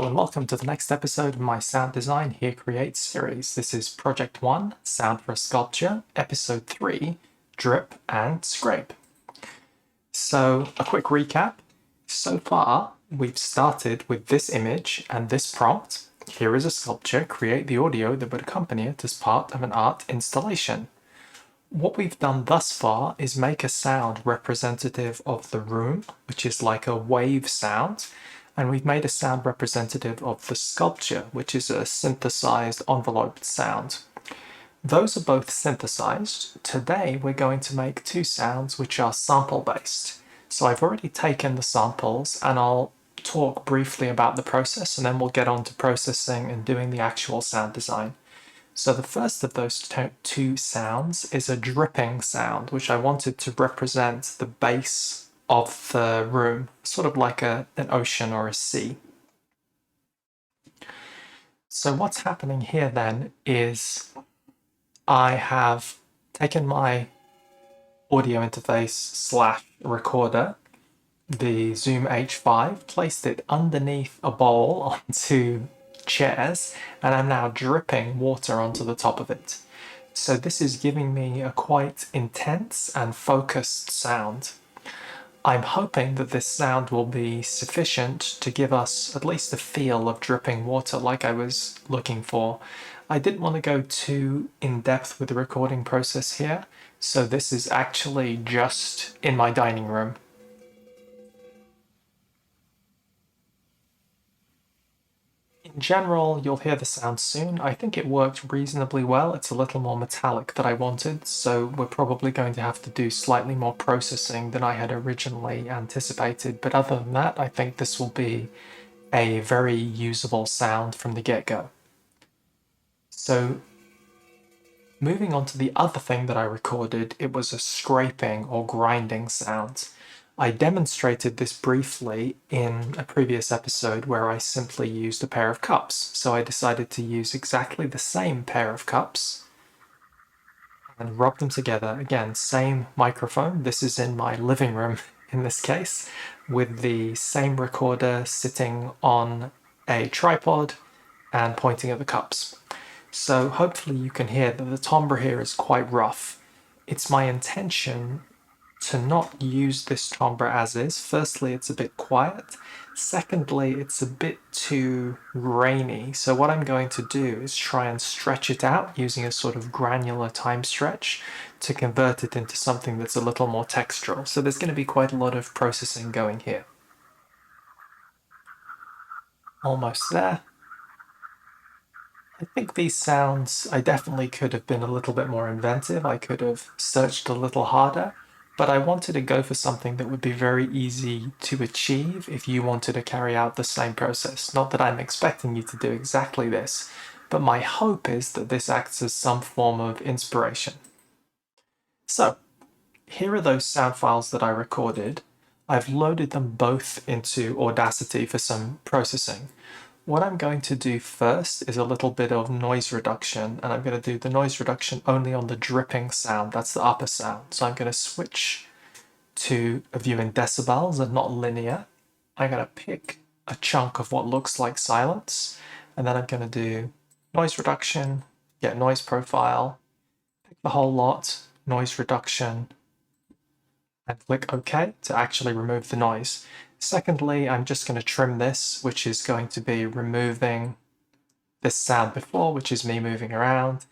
Hello and welcome to the next episode of my Sound Design Here Create series. This is Project 1, Sound for a Sculpture, Episode 3, Drip and Scrape. So, a quick recap. So far, we've started with this image and this prompt. Here is a sculpture, create the audio that would accompany it as part of an art installation. What we've done thus far is make a sound representative of the room, which is like a wave sound, and we've made a sound representative of the sculpture, which is a synthesized enveloped sound. Those are both synthesized. Today we're going to make two sounds which are sample-based. So I've already taken the samples and I'll talk briefly about the process and then we'll get on to processing and doing the actual sound design. So the first of those two sounds is a dripping sound, which I wanted to represent the base of the room, sort of like an ocean or a sea. So what's happening here then is I have taken my audio interface / recorder, the Zoom H5, placed it underneath a bowl onto chairs, and I'm now dripping water onto the top of it. So this is giving me a quite intense and focused sound. I'm hoping that this sound will be sufficient to give us at least a feel of dripping water like I was looking for. I didn't want to go too in-depth with the recording process here, so this is actually just in my dining room. In general, you'll hear the sound soon. I think it worked reasonably well. It's a little more metallic than I wanted, so we're probably going to have to do slightly more processing than I had originally anticipated. But other than that, I think this will be a very usable sound from the get-go. So moving on to the other thing that I recorded, it was a scraping or grinding sound. I demonstrated this briefly in a previous episode where I simply used a pair of cups. So I decided to use exactly the same pair of cups and rub them together. Again, same microphone. This is in my living room in this case, with the same recorder sitting on a tripod and pointing at the cups. So hopefully you can hear that the timbre here is quite rough. It's my intention to not use this timbre as is. Firstly, it's a bit quiet. Secondly, it's a bit too grainy. So what I'm going to do is try and stretch it out using a sort of granular time stretch to convert it into something that's a little more textural. So there's going to be quite a lot of processing going here. Almost there. I think these sounds, I definitely could have been a little bit more inventive. I could have searched a little harder, but I wanted to go for something that would be very easy to achieve if you wanted to carry out the same process. Not that I'm expecting you to do exactly this, but my hope is that this acts as some form of inspiration. So, here are those sound files that I recorded. I've loaded them both into Audacity for some processing. What I'm going to do first is a little bit of noise reduction, and I'm going to do the noise reduction only on the dripping sound. That's the upper sound. So I'm going to switch to a view in decibels and not linear. I'm going to pick a chunk of what looks like silence, and then I'm going to do noise reduction, get noise profile, pick the whole lot, noise reduction, and click OK to actually remove the noise. Secondly, I'm just going to trim this, which is going to be removing this sound before, which is me moving around,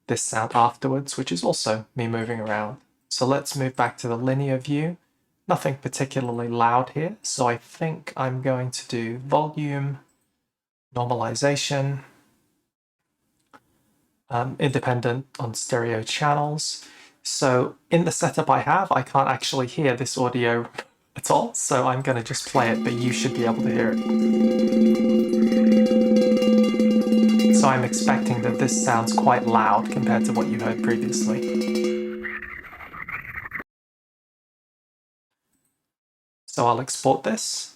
this sound afterwards, which is also me moving around. So let's move back to the linear view. Nothing particularly loud here, so I think I'm going to do volume, normalization, independent on stereo channels. So in the setup I have, I can't actually hear this audio at all, so I'm going to just play it, but you should be able to hear it. So I'm expecting that this sounds quite loud compared to what you heard previously. So I'll export this.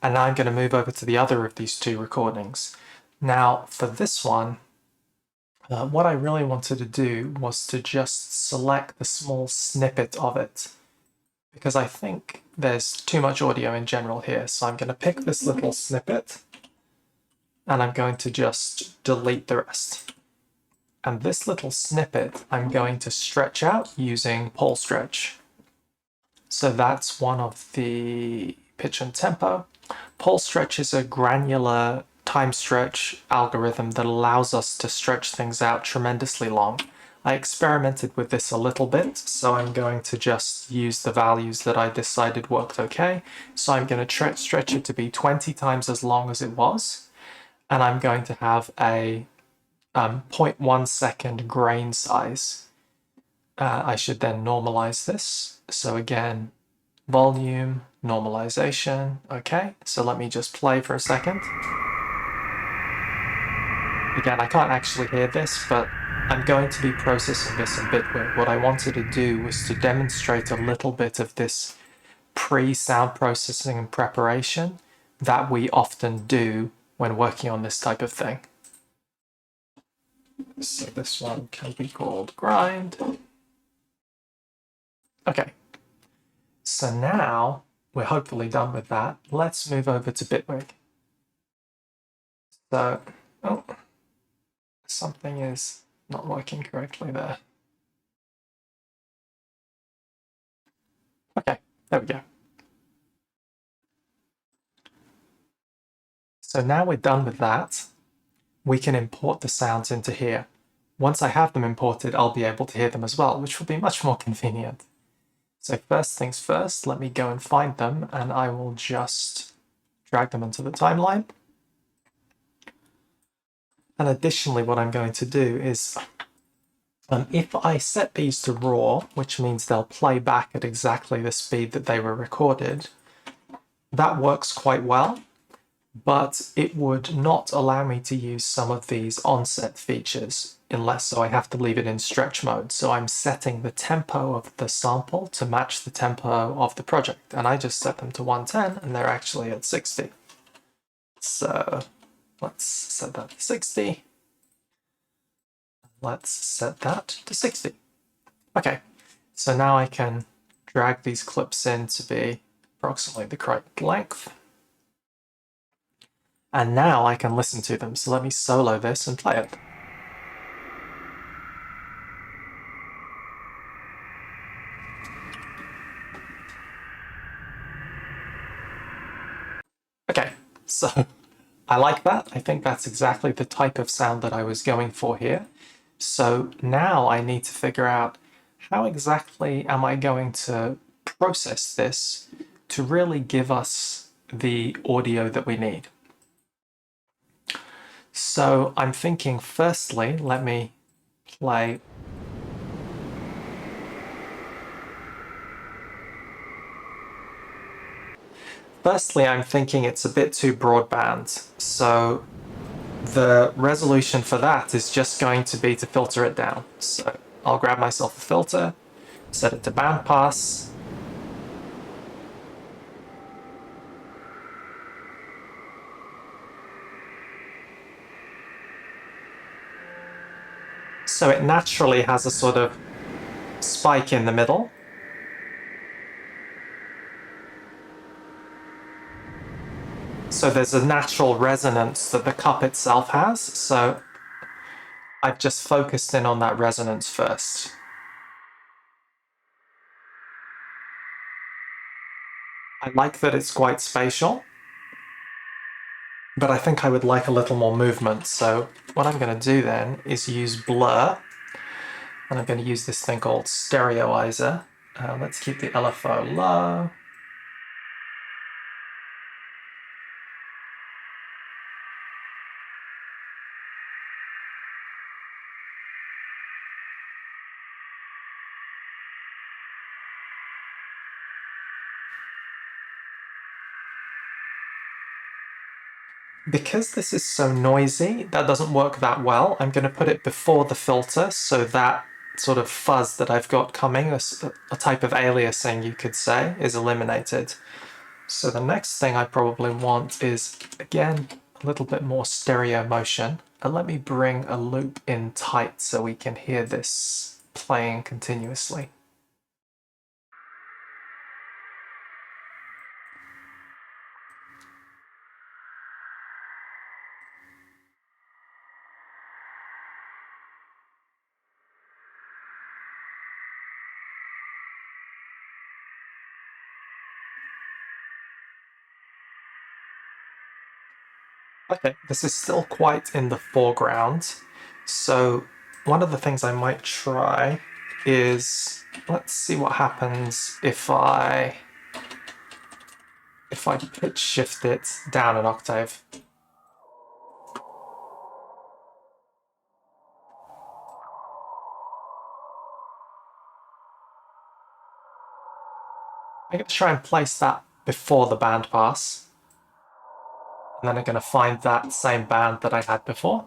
And now I'm going to move over to the other of these two recordings. Now, for this one, what I really wanted to do was to just select the small snippet of it, because I think there's too much audio in general here. So I'm going to pick this little snippet, and I'm going to just delete the rest. And this little snippet, I'm going to stretch out using pole stretch. So that's one of the pitch and tempo. Pole stretch is a granular time stretch algorithm that allows us to stretch things out tremendously long. I experimented with this a little bit, so I'm going to just use the values that I decided worked okay. So I'm going to stretch it to be 20 times as long as it was, and I'm going to have a 0.1 second grain size. I should then normalize this. So again, volume, normalization. Okay, so let me just play for a second. Again, I can't actually hear this, but I'm going to be processing this in Bitwig. What I wanted to do was to demonstrate a little bit of this pre-sound processing and preparation that we often do when working on this type of thing. So this one can be called grind. Okay, so now we're hopefully done with that. Let's move over to Bitwig. So, oh, something is not working correctly there. Okay, there we go. So now we're done with that. We can import the sounds into here. Once I have them imported, I'll be able to hear them as well, which will be much more convenient. So first things first, let me go and find them, and I will just drag them into the timeline. And additionally, what I'm going to do is, if I set these to raw, which means they'll play back at exactly the speed that they were recorded, that works quite well, but it would not allow me to use some of these onset features unless, so I have to leave it in stretch mode. So I'm setting the tempo of the sample to match the tempo of the project, and I just set them to 110 and they're actually at 60. So let's set that to 60. Let's set that to 60. Okay, so now I can drag these clips in to be approximately the correct length. And now I can listen to them. So let me solo this and play it. Okay, so I like that. I think that's exactly the type of sound that I was going for here. So now I need to figure out how exactly am I going to process this to really give us the audio that we need. So I'm thinking, firstly, let me play. Firstly, I'm thinking it's a bit too broadband. So the resolution for that is just going to be to filter it down. So I'll grab myself a filter, set it to bandpass. So it naturally has a sort of spike in the middle. So there's a natural resonance that the cup itself has. So I've just focused in on that resonance first. I like that it's quite spatial, but I think I would like a little more movement. So what I'm going to do then is use blur, and I'm going to use this thing called stereoizer. Let's keep the LFO low. Because this is so noisy, that doesn't work that well. I'm going to put it before the filter, so that sort of fuzz that I've got coming, a type of aliasing you could say, is eliminated. So the next thing I probably want is, again, a little bit more stereo motion. And let me bring a loop in tight so we can hear this playing continuously. Okay, this is still quite in the foreground. So one of the things I might try is, let's see what happens if I pitch shift it down an octave. I'm going to try and place that before the band pass. And then I'm going to find that same band that I had before.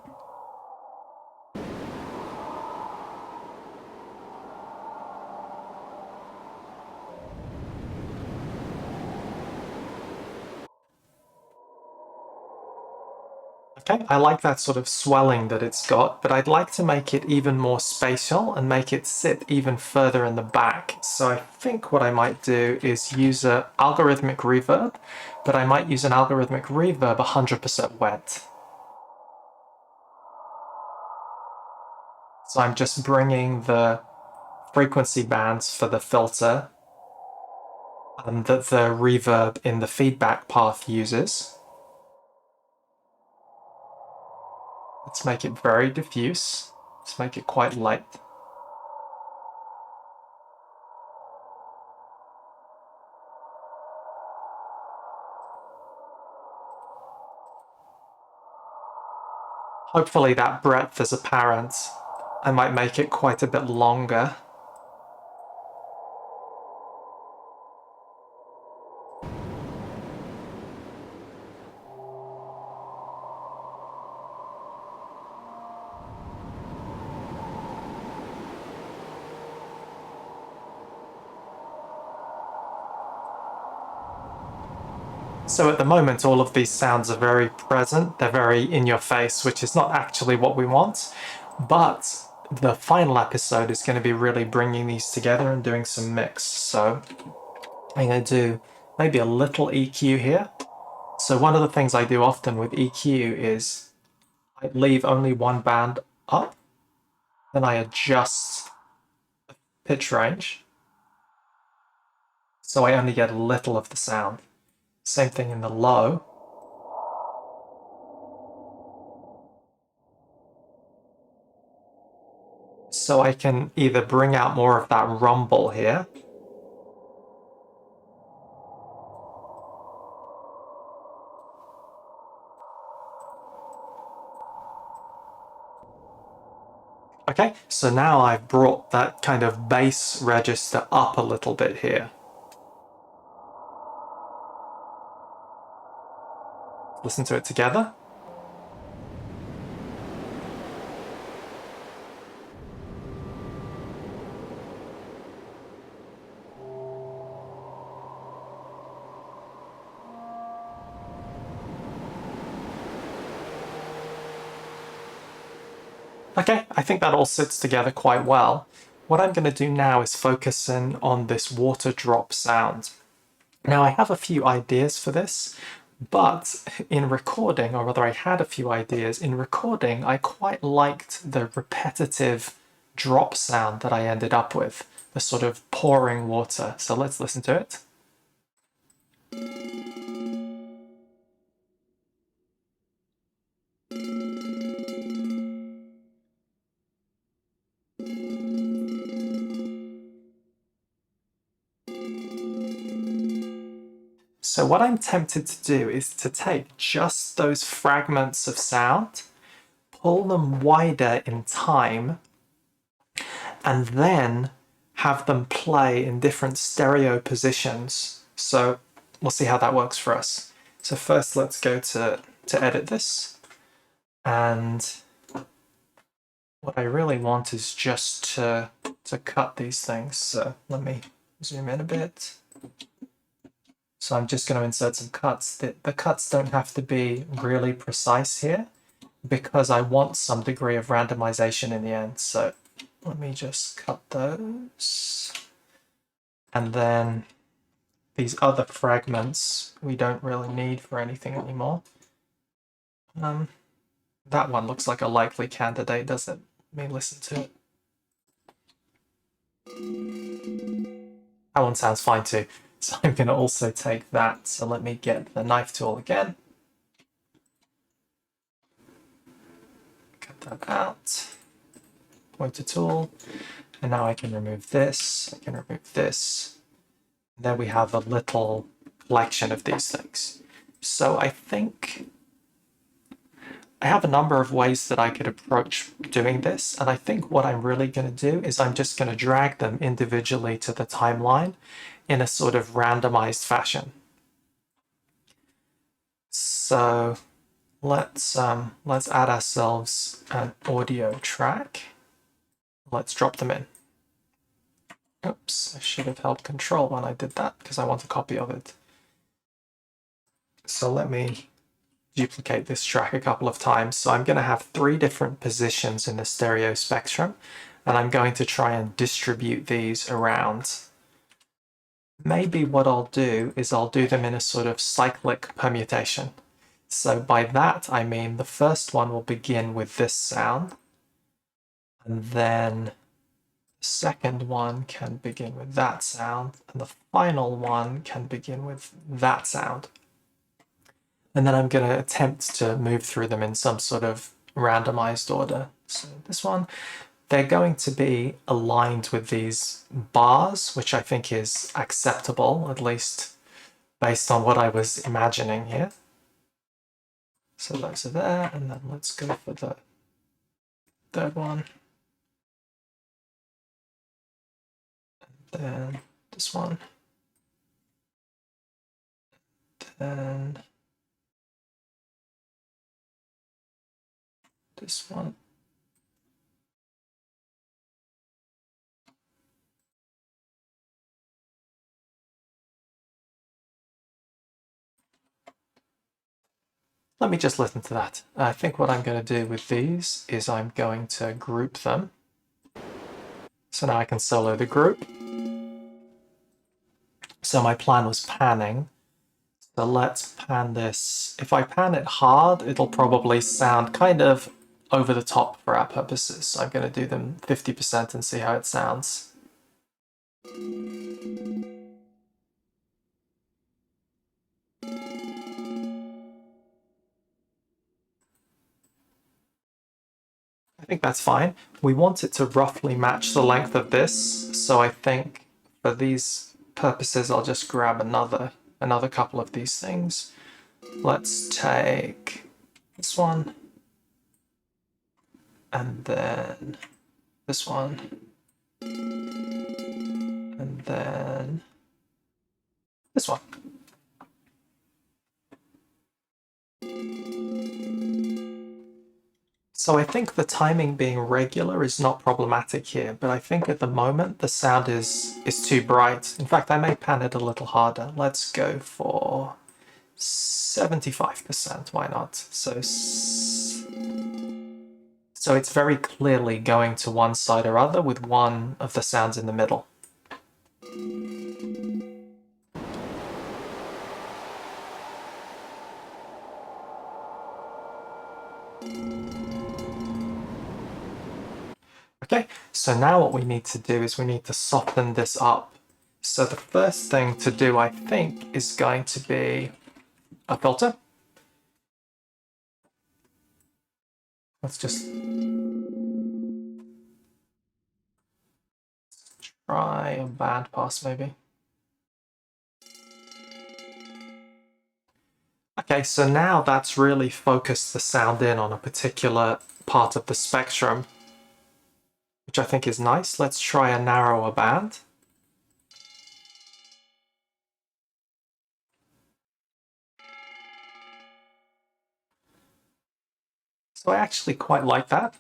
Okay, I like that sort of swelling that it's got, but I'd like to make it even more spatial and make it sit even further in the back. So I think what I might do is use an algorithmic reverb, but I might use an algorithmic reverb 100% wet. So I'm just bringing the frequency bands for the filter that the reverb in the feedback path uses. Let's make it very diffuse. Let's make it quite light. Hopefully that breadth is apparent. I might make it quite a bit longer. So at the moment, all of these sounds are very present. They're very in your face, which is not actually what we want. But the final episode is going to be really bringing these together and doing some mix. So I'm going to do maybe a little EQ here. So one of the things I do often with EQ is I leave only one band up, then I adjust pitch range. So I only get a little of the sound. Same thing in the low. So I can either bring out more of that rumble here, okay, so now I've brought that kind of bass register up a little bit here. Listen to it together. Okay, I think that all sits together quite well. What I'm going to do now is focus in on this water drop sound. Now I have a few ideas for this, but in recording, or rather I had a few ideas, in recording I quite liked the repetitive drop sound that I ended up with, the sort of pouring water. So let's listen to it. So what I'm tempted to do is to take just those fragments of sound, pull them wider in time, and then have them play in different stereo positions. So we'll see how that works for us. So first let's go to edit this. And what I really want is just to cut these things. So let me zoom in a bit. So I'm just going to insert some cuts. The cuts don't have to be really precise here because I want some degree of randomization in the end. So let me just cut those. And then these other fragments we don't really need for anything anymore. That one looks like a likely candidate, doesn't it? Let me listen to it. That one sounds fine too. So I'm going to also take that. So let me get the knife tool again. Cut that out. Pointer tool. And now I can remove this. I can remove this. And there we have a little collection of these things. So I think I have a number of ways that I could approach doing this. And I think what I'm really going to do is I'm just going to drag them individually to the timeline in a sort of randomized fashion. So let's add ourselves an audio track. Let's drop them in. Oops, I should have held Control when I did that because I want a copy of it. So let me duplicate this track a couple of times. So I'm going to have 3 different positions in the stereo spectrum, and I'm going to try and distribute these around. Maybe what I'll do is I'll do them in a sort of cyclic permutation. So by that I mean the first one will begin with this sound, and then the second one can begin with that sound, and the final one can begin with that sound. And then I'm going to attempt to move through them in some sort of randomized order. So this one, they're going to be aligned with these bars, which I think is acceptable, at least based on what I was imagining here. So those are there, and then let's go for the third one. And then this one. Then this one. Let me just listen to that. I think what I'm going to do with these is I'm going to group them. So now I can solo the group. So my plan was panning. So let's pan this. If I pan it hard, it'll probably sound kind of over the top for our purposes. So I'm going to do them 50% and see how it sounds. I think that's fine. We want it to roughly match the length of this. So I think for these purposes, I'll just grab another couple of these things. Let's take this one, and then this one, and then this one. So I think the timing being regular is not problematic here, but I think at the moment the sound is too bright. In fact, I may pan it a little harder. Let's go for 75%, why not? So it's very clearly going to one side or other with one of the sounds in the middle. Okay, so now what we need to do is we need to soften this up. So the first thing to do, I think, is going to be a filter. Let's just try a band pass maybe. Okay, so now that's really focused the sound in on a particular part of the spectrum, which I think is nice. Let's try a narrower band. So I actually quite like that.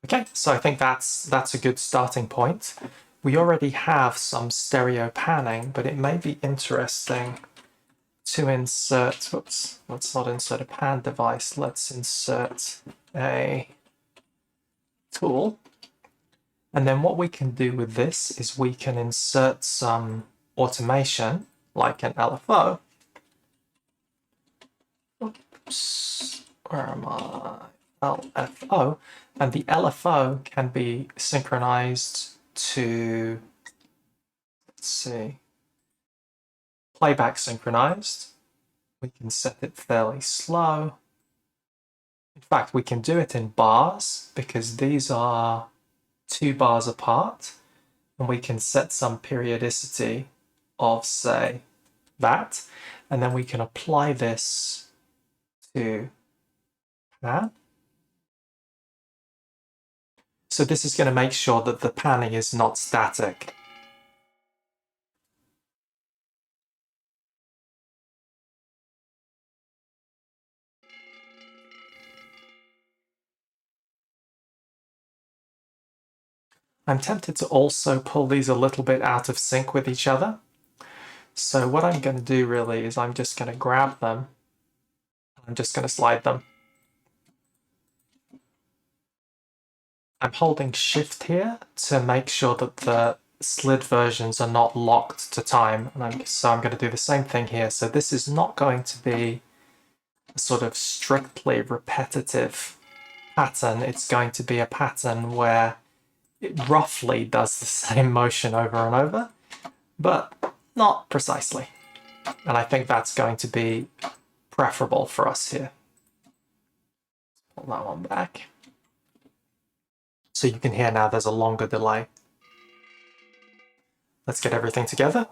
Okay, so I think that's a good starting point. We already have some stereo panning, but it may be interesting to insert, whoops, let's not insert a pan device, let's insert a tool. And then what we can do with this is we can insert some automation, like an LFO. Oops, where am I? LFO. And the LFO can be synchronized to, let's see, playback synchronized. We can set it fairly slow. In fact, we can do it in bars because these are 2 bars apart, and we can set some periodicity of, say, that, and then we can apply this to pan. So this is going to make sure that the panning is not static. I'm tempted to also pull these a little bit out of sync with each other. So what I'm going to do really is I'm just going to grab them. I'm just going to slide them. I'm holding Shift here to make sure that the slid versions are not locked to time. And so I'm going to do the same thing here. So this is not going to be a sort of strictly repetitive pattern. It's going to be a pattern where it roughly does the same motion over and over, but not precisely. And I think that's going to be preferable for us here. Pull that one back. So you can hear now there's a longer delay. Let's get everything together.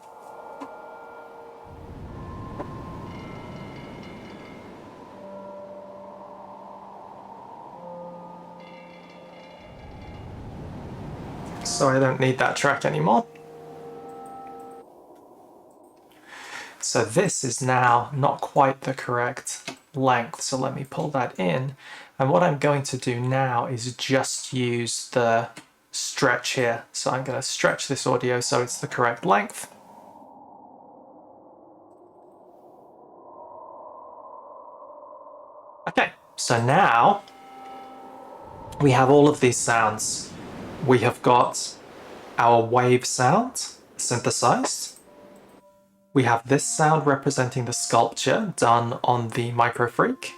So I don't need that track anymore. So this is now not quite the correct length. So let me pull that in. And what I'm going to do now is just use the stretch here. So I'm going to stretch this audio so it's the correct length. Okay, so now we have all of these sounds. We have got our wave sound synthesized. We have this sound representing the sculpture done on the Microfreak.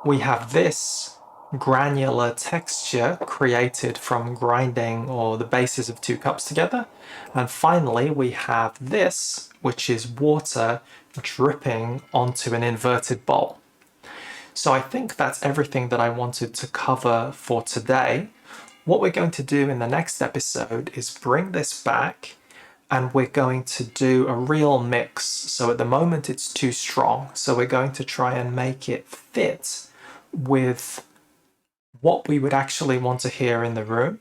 We have this granular texture created from grinding or the bases of 2 cups together. And finally, we have this, which is water dripping onto an inverted bowl. So I think that's everything that I wanted to cover for today. What we're going to do in the next episode is bring this back and we're going to do a real mix. So at the moment it's too strong. So we're going to try and make it fit with what we would actually want to hear in the room.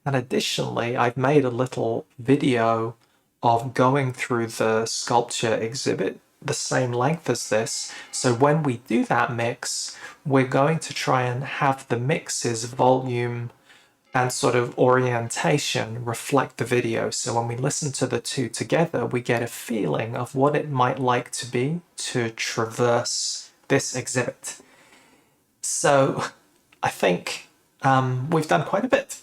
And additionally, I've made a little video of going through the sculpture exhibit the same length as this. So when we do that mix, we're going to try and have the mix's volume and sort of orientation reflect the video. So when we listen to the 2 together, we get a feeling of what it might like to be to traverse this exhibit. So I think we've done quite a bit.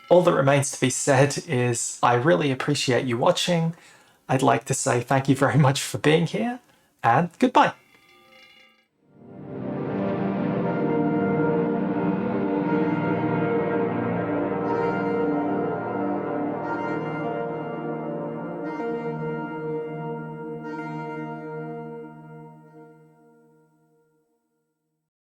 All that remains to be said is I really appreciate you watching. I'd like to say thank you very much for being here, and goodbye.